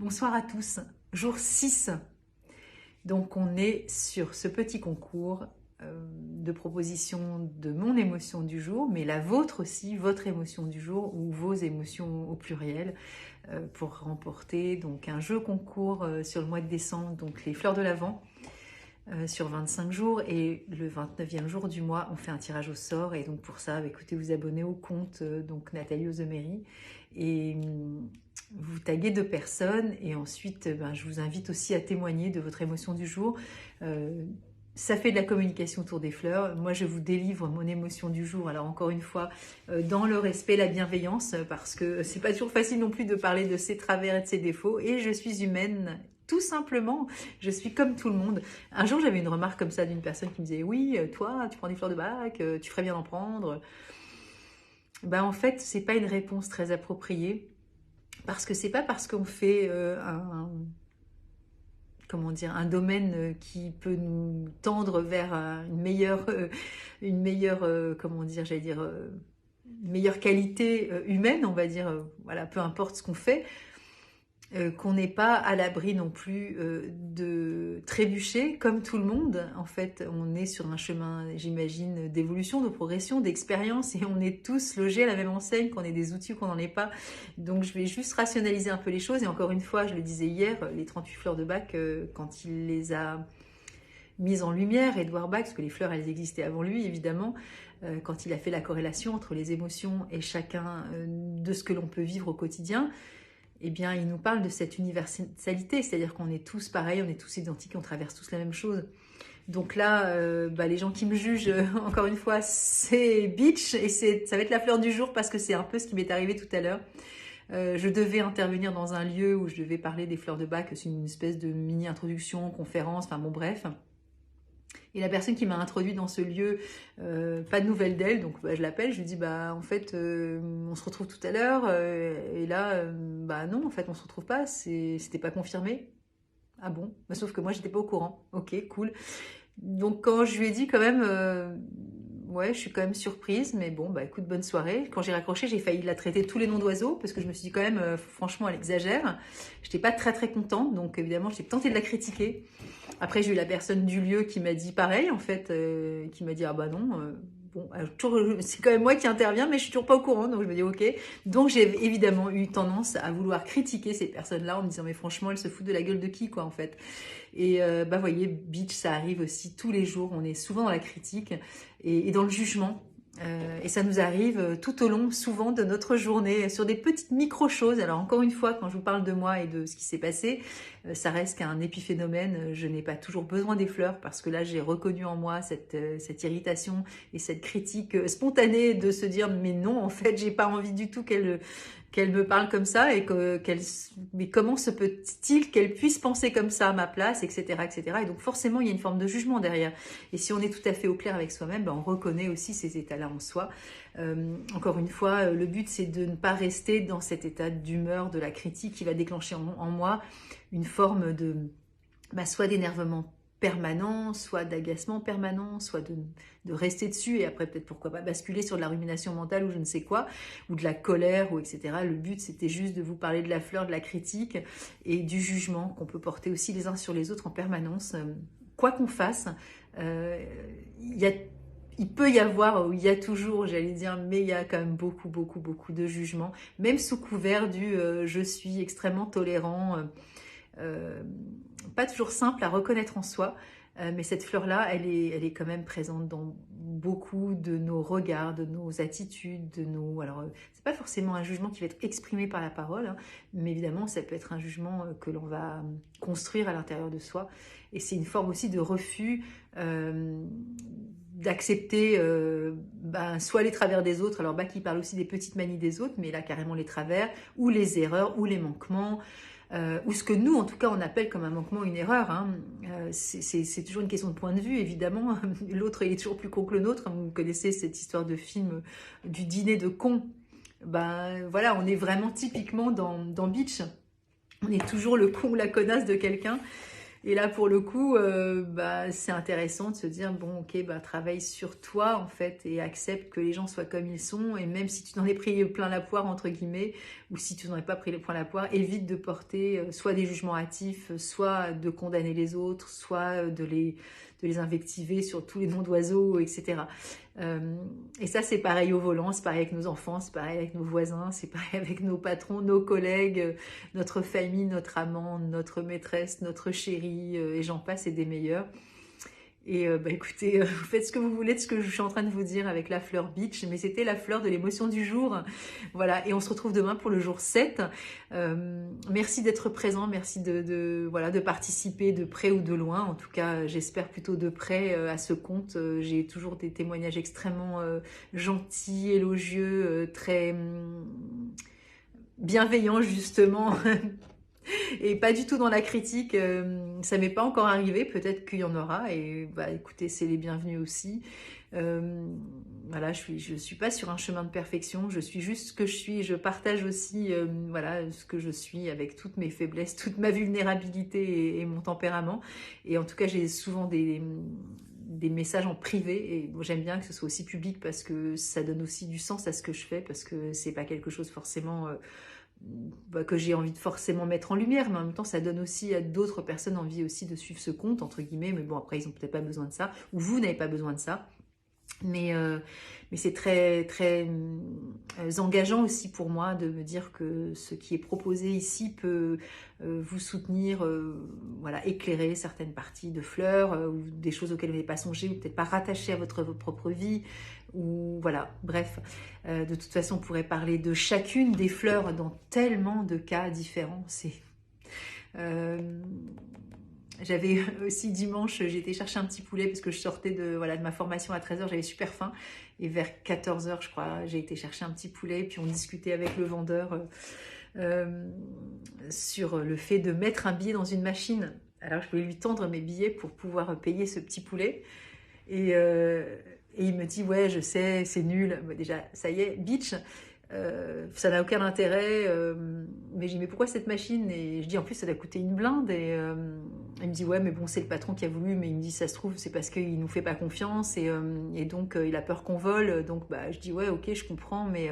Bonsoir à tous, jour 6. Donc on est sur ce petit concours de proposition de mon émotion du jour, mais la vôtre aussi, votre émotion du jour ou vos émotions au pluriel pour remporter donc un jeu concours sur le mois de décembre, donc les fleurs de l'Avent. Sur 25 jours et le 29e jour du mois on fait un tirage au sort et donc pour ça écoutez, vous abonnez au compte donc Nathalie Ozemery et vous taguez 2 personnes et ensuite je vous invite aussi à témoigner de votre émotion du jour. Ça fait de la communication autour des fleurs. Moi, je vous délivre mon émotion du jour. Alors, encore une fois, dans le respect, la bienveillance, parce que c'est pas toujours facile non plus de parler de ses travers et de ses défauts. Et je suis humaine, tout simplement. Je suis comme tout le monde. Un jour, j'avais une remarque comme ça d'une personne qui me disait « Oui, toi, tu prends des fleurs de bac, tu ferais bien d'en prendre. » En fait, c'est pas une réponse très appropriée. Parce que c'est pas parce qu'on fait un domaine qui peut nous tendre vers une meilleure qualité humaine, on va dire, voilà, peu importe ce qu'on fait, qu'on n'est pas à l'abri non plus de trébucher comme tout le monde. En fait, on est sur un chemin, j'imagine, d'évolution, de progression, d'expérience et on est tous logés à la même enseigne, qu'on ait des outils ou qu'on n'en ait pas. Donc je vais juste rationaliser un peu les choses et encore une fois, je le disais hier, les 38 fleurs de Bach, quand il les a mises en lumière, Édouard Bach, parce que les fleurs elles existaient avant lui évidemment, quand il a fait la corrélation entre les émotions et chacun de ce que l'on peut vivre au quotidien, eh bien, il nous parle de cette universalité, c'est-à-dire qu'on est tous pareils, on est tous identiques, on traverse tous la même chose. Donc là, les gens qui me jugent, encore une fois, c'est bitch, et ça va être la fleur du jour parce que c'est un peu ce qui m'est arrivé tout à l'heure. Je devais intervenir dans un lieu où je devais parler des fleurs de Bach, c'est une espèce de mini-introduction, conférence, enfin bon bref. Et la personne qui m'a introduit dans ce lieu, pas de nouvelles d'elle, donc je l'appelle, je lui dis en fait on se retrouve tout à l'heure, et là non, en fait on se retrouve pas, c'était pas confirmé. Ah bon, sauf que moi j'étais pas au courant. Ok, cool. Donc quand je lui ai dit quand même, ouais, je suis quand même surprise, mais bon, écoute, bonne soirée. Quand j'ai raccroché, j'ai failli la traiter de tous les noms d'oiseaux, parce que je me suis dit quand même, franchement, elle exagère. J'étais pas très très contente, donc évidemment, j'ai tenté de la critiquer. Après, j'ai eu la personne du lieu qui m'a dit pareil, en fait, qui m'a dit, ah bah non, c'est quand même moi qui interviens, mais je suis toujours pas au courant, donc je me dis ok. Donc j'ai évidemment eu tendance à vouloir critiquer ces personnes-là en me disant, mais franchement, elles se foutent de la gueule de qui, quoi, en fait. Et voyez, bitch, ça arrive aussi tous les jours, on est souvent dans la critique et dans le jugement. Et ça nous arrive tout au long, souvent, de notre journée, sur des petites micro-choses. Alors encore une fois, quand je vous parle de moi et de ce qui s'est passé, ça reste qu'un épiphénomène. Je n'ai pas toujours besoin des fleurs parce que là, j'ai reconnu en moi cette irritation et cette critique spontanée de se dire mais non, en fait, j'ai pas envie du tout qu'elle me parle comme ça et mais comment se peut-il qu'elle puisse penser comme ça à ma place, etc., etc. Et donc forcément, il y a une forme de jugement derrière. Et si on est tout à fait au clair avec soi-même, on reconnaît aussi ces états-là en soi. Encore une fois, le but, c'est de ne pas rester dans cet état d'humeur de la critique qui va déclencher en moi une forme de soit d'énervement permanent, soit d'agacement permanent, soit de rester dessus et après peut-être pourquoi pas basculer sur de la rumination mentale ou je ne sais quoi, ou de la colère ou etc. Le but c'était juste de vous parler de la fleur, de la critique et du jugement qu'on peut porter aussi les uns sur les autres en permanence. Quoi qu'on fasse, il peut y avoir, ou il y a toujours, j'allais dire, mais il y a quand même beaucoup, beaucoup, beaucoup de jugements, même sous couvert du je suis extrêmement tolérant. Pas toujours simple à reconnaître en soi, mais cette fleur-là, elle est quand même présente dans beaucoup de nos regards, de nos attitudes, de nos... Alors, c'est pas forcément un jugement qui va être exprimé par la parole, hein, mais évidemment, ça peut être un jugement que l'on va construire à l'intérieur de soi. Et c'est une forme aussi de refus d'accepter soit les travers des autres. Alors, Bach, il parle aussi des petites manies des autres, mais là, carrément les travers, ou les erreurs, ou les manquements, ou ce que nous, en tout cas, on appelle comme un manquement, une erreur. Hein. C'est toujours une question de point de vue, évidemment. L'autre, il est toujours plus con que le nôtre. Vous connaissez cette histoire de film du dîner de cons. Voilà, on est vraiment typiquement dans Beach. On est toujours le con ou la connasse de quelqu'un. Et là, pour le coup, bah, c'est intéressant de se dire, bon, ok, bah, travaille sur toi, en fait, et accepte que les gens soient comme ils sont. Et même si tu t'en es pris plein la poire, entre guillemets, ou si tu n'en as pas pris plein la poire, évite de porter soit des jugements hâtifs, soit de condamner les autres, soit de les invectiver sur tous les noms d'oiseaux, etc. Et ça, c'est pareil au volant, c'est pareil avec nos enfants, c'est pareil avec nos voisins, c'est pareil avec nos patrons, nos collègues, notre famille, notre amant, notre maîtresse, notre chérie, et j'en passe, et des meilleurs. Et bah écoutez, vous faites ce que vous voulez de ce que je suis en train de vous dire avec la fleur Beach, mais c'était la fleur de l'émotion du jour. Voilà, et on se retrouve demain pour le jour 7. Merci d'être présent, merci voilà, de participer de près ou de loin. En tout cas, j'espère plutôt de près à ce compte. J'ai toujours des témoignages extrêmement gentils, élogieux, très bienveillants justement. Et pas du tout dans la critique, ça m'est pas encore arrivé, peut-être qu'il y en aura, et bah écoutez, c'est les bienvenus aussi. Voilà, je suis pas sur un chemin de perfection, je suis juste ce que je suis, je partage aussi voilà, ce que je suis avec toutes mes faiblesses, toute ma vulnérabilité et mon tempérament. Et en tout cas, j'ai souvent des messages en privé, et bon, j'aime bien que ce soit aussi public parce que ça donne aussi du sens à ce que je fais, parce que c'est pas quelque chose forcément que j'ai envie de forcément mettre en lumière, mais en même temps ça donne aussi à d'autres personnes envie aussi de suivre ce compte, entre guillemets, mais bon, après ils n'ont peut-être pas besoin de ça, ou vous n'avez pas besoin de ça. Mais c'est très, très engageant aussi pour moi de me dire que ce qui est proposé ici peut vous soutenir, voilà, éclairer certaines parties de fleurs, ou des choses auxquelles vous n'avez pas songé, ou peut-être pas rattaché à votre propre vie, ou voilà, bref. De toute façon, on pourrait parler de chacune des fleurs dans tellement de cas différents. J'avais aussi dimanche, j'ai été chercher un petit poulet parce que je sortais voilà, de ma formation à 13h, j'avais super faim. Et vers 14h, je crois, j'ai été chercher un petit poulet. Puis on discutait avec le vendeur sur le fait de mettre un billet dans une machine. Alors je voulais lui tendre mes billets pour pouvoir payer ce petit poulet. Et il me dit, ouais, je sais, c'est nul. Bah, déjà, ça y est, bitch. Ça n'a aucun intérêt, mais je dis mais pourquoi cette machine, et je dis en plus ça doit coûter une blinde, et il me dit ouais mais bon c'est le patron qui a voulu, mais il me dit ça se trouve c'est parce qu'il nous fait pas confiance, et donc il a peur qu'on vole, donc bah je dis ouais ok je comprends, mais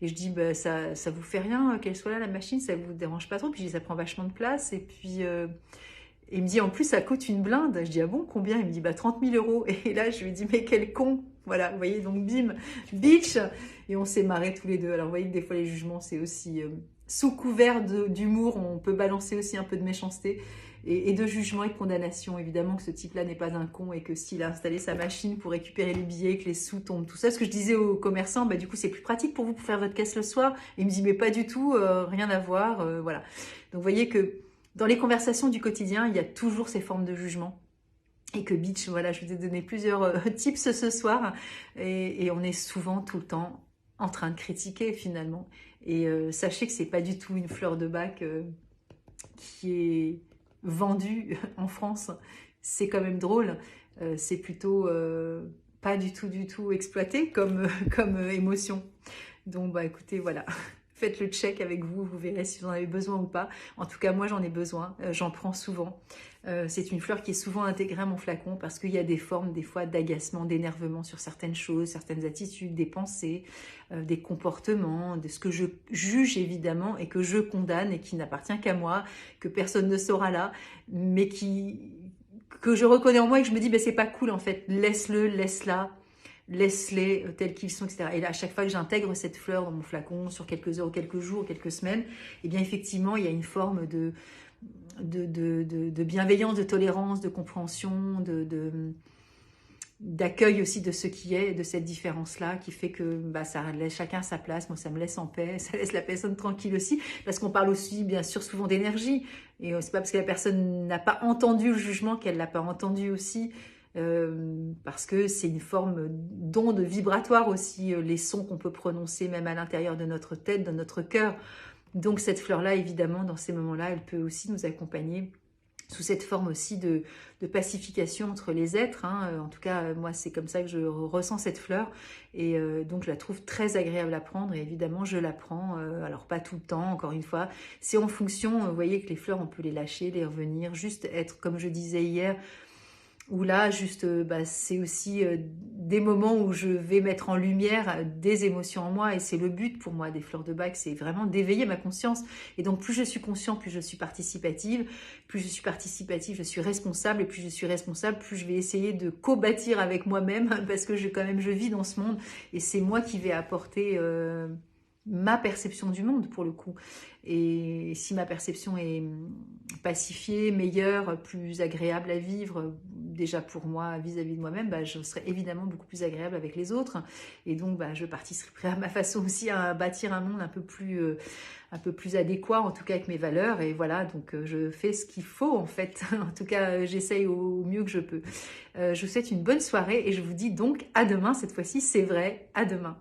et je dis bah ça vous fait rien qu'elle soit là la machine, ça vous dérange pas trop, puis je dis ça prend vachement de place, et puis il me dit en plus ça coûte une blinde. Je dis ah bon combien? Il me dit bah 30 000 euros. Et là je lui dis mais quel con. Voilà, vous voyez, donc bim, bitch. Et on s'est marrés tous les deux. Alors vous voyez que des fois les jugements c'est aussi sous couvert d'humour, on peut balancer aussi un peu de méchanceté et de jugement et de condamnation. Évidemment que ce type-là n'est pas un con, et que s'il a installé sa machine pour récupérer les billets, que les sous tombent, tout ça. Ce que je disais aux commerçants, bah du coup c'est plus pratique pour vous pour faire votre caisse le soir. Et il me dit mais pas du tout, rien à voir, voilà. Donc vous voyez que dans les conversations du quotidien, il y a toujours ces formes de jugement. Et que bitch, voilà, je vous ai donné plusieurs tips ce soir. Et on est souvent, tout le temps, en train de critiquer finalement. Et sachez que c'est pas du tout une fleur de bac qui est vendue en France. C'est quand même drôle. C'est plutôt pas du tout exploité comme émotion. Donc bah écoutez, voilà. Faites le check avec vous, vous verrez si vous en avez besoin ou pas. En tout cas, moi, j'en ai besoin, j'en prends souvent. C'est une fleur qui est souvent intégrée à mon flacon parce qu'il y a des formes, des fois, d'agacement, d'énervement sur certaines choses, certaines attitudes, des pensées, des comportements, de ce que je juge, évidemment, et que je condamne et qui n'appartient qu'à moi, que personne ne saura là, mais que je reconnais en moi et que je me dis, ben, c'est pas cool, en fait. Laisse-le, laisse-la. Laisse-les tels qu'ils sont, etc. Et là, à chaque fois que j'intègre cette fleur dans mon flacon, sur quelques heures, quelques jours, quelques semaines, eh bien, effectivement, il y a une forme de bienveillance, de tolérance, de compréhension, d'accueil aussi de ce qui est, de cette différence-là, qui fait que bah, ça laisse chacun sa place. Moi, ça me laisse en paix, ça laisse la personne tranquille aussi, parce qu'on parle aussi, bien sûr, souvent d'énergie. Et c'est pas parce que la personne n'a pas entendu le jugement qu'elle l'a pas entendu aussi. Parce que c'est une forme d'onde vibratoire aussi, les sons qu'on peut prononcer même à l'intérieur de notre tête, de notre cœur. Donc cette fleur-là, évidemment, dans ces moments-là, elle peut aussi nous accompagner sous cette forme aussi de pacification entre les êtres, hein. En tout cas, moi, c'est comme ça que je ressens cette fleur. Et donc, je la trouve très agréable à prendre. Et évidemment, je la prends, alors pas tout le temps, encore une fois. C'est en fonction, vous voyez que les fleurs, on peut les lâcher, les revenir, juste être, comme je disais hier, où là, juste, c'est aussi des moments où je vais mettre en lumière des émotions en moi, et c'est le but pour moi des fleurs de bac, c'est vraiment d'éveiller ma conscience. Et donc, plus je suis consciente, plus je suis participative, je suis responsable, et plus je suis responsable, plus je vais essayer de co-bâtir avec moi-même, parce que quand même, je vis dans ce monde, et c'est moi qui vais apporter ma perception du monde, pour le coup. Et si ma perception est pacifiée, meilleure, plus agréable à vivre, déjà pour moi, vis-à-vis de moi-même, je serai évidemment beaucoup plus agréable avec les autres. Et donc, je participerai à ma façon aussi à bâtir un monde un peu plus adéquat, en tout cas avec mes valeurs. Et voilà, donc je fais ce qu'il faut, en fait. En tout cas, j'essaye au mieux que je peux. Je vous souhaite une bonne soirée et je vous dis donc à demain. Cette fois-ci, c'est vrai, à demain.